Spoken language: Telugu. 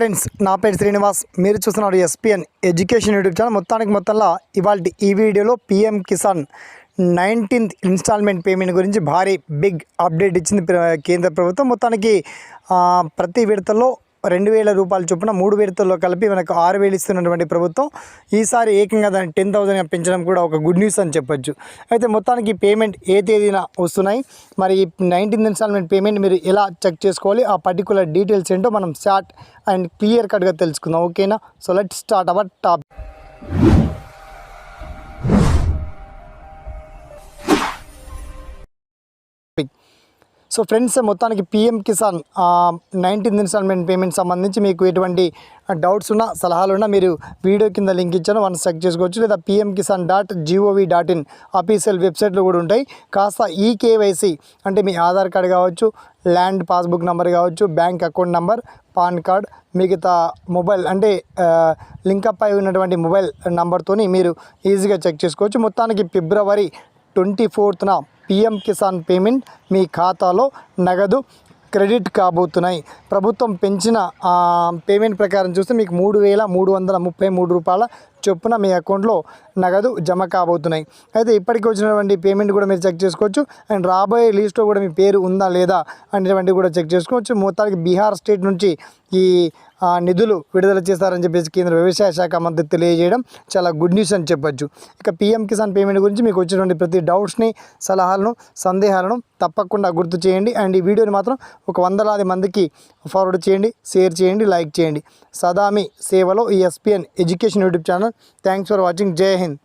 ఫ్రెండ్స్, నా పేరు శ్రీనివాస్. మీరు చూస్తున్నారు ఎస్పీఎన్ ఎడ్యుకేషన్ యూట్యూబ్ ఛానల్. మొత్తంలో ఇవాళ ఈ వీడియోలో PM Kisan 19th installment payment గురించి భారీ బిగ్ అప్డేట్ ఇచ్చింది కేంద్ర ప్రభుత్వం. మొత్తానికి ప్రతి విడతలో 2,000 రూపాయల చొప్పున 3 విడతల్లో కలిపి మనకు 6,000 ఇస్తున్నటువంటి ప్రభుత్వం ఈసారి ఏకంగా దాన్ని 10,000గా పెంచడం కూడా ఒక గుడ్ న్యూస్ అని చెప్పొచ్చు. అయితే మొత్తానికి పేమెంట్ ఏ తేదీన వస్తున్నాయి, మరి 19th ఇన్స్టాల్మెంట్ పేమెంట్ మీరు ఎలా చెక్ చేసుకోవాలి, ఆ పర్టికులర్ డీటెయిల్స్ ఏంటో మనం షార్ట్ అండ్ క్లియర్ కట్గా తెలుసుకుందాం. ఓకేనా? So let's start our topic. So friends, మొత్తానికి PM Kisan 19th installment payment సంబంధించి మీకు ఎటువంటి డౌట్స్ ఉన్నా సలహాలు ఉన్నా మీరు వీడియో కింద లింక్ ఇచ్చాను, వన్స్ చెక్ చేసుకోవచ్చు. లేదా pmkisan.gov.in అఫీషియల్ వెబ్సైట్లో కూడా ఉంటాయి. కాస్త ఈకేవైసీ అంటే మీ ఆధార్ కార్డు కావచ్చు, ల్యాండ్ పాస్బుక్ నెంబర్ కావచ్చు, bank account number, pan card, మిగతా మొబైల్ అంటే లింకప్ అయి ఉన్నటువంటి మొబైల్ నెంబర్తోని మీరు ఈజీగా చెక్ చేసుకోవచ్చు. మొత్తానికి February 24th PM Kisan payment మీ ఖాతాలో నగదు క్రెడిట్ కాబోతున్నాయి. ప్రభుత్వం పెంచిన పేమెంట్ ప్రకారం చూస్తే మీకు 3,333 రూపాయల చొప్పున మీ అకౌంట్లో నగదు జమ కాబోతున్నాయి. అయితే ఇప్పటికి వచ్చినటువంటి పేమెంట్ కూడా మీరు చెక్ చేసుకోవచ్చు. అండ్ రాబోయే లిస్ట్లో కూడా మీ పేరు ఉందా లేదా అనేటువంటివి కూడా చెక్ చేసుకోవచ్చు. మొత్తానికి బీహార్ స్టేట్ నుంచి ఈ నిధులు విడుదల చేస్తారని చెప్పేసి కేంద్ర వ్యవసాయ శాఖ మంత్రి తెలియజేయడం చాలా గుడ్ న్యూస్ అని చెప్పొచ్చు. ఇక పీఎం కిసాన్ పేమెంట్ గురించి మీకు వచ్చినటువంటి ప్రతి డౌట్స్ని, సలహాలను, సందేహాలను తప్పకుండా గుర్తు చేయండి. అండ్ ఈ వీడియోని మాత్రం ఒక 100 మందికి ఫార్వర్డ్ చేయండి, షేర్ చేయండి, లైక్ చేయండి. సదా మీ సేవలో ఈ SPN education YouTube channel. Thanks for watching. జై హింద్.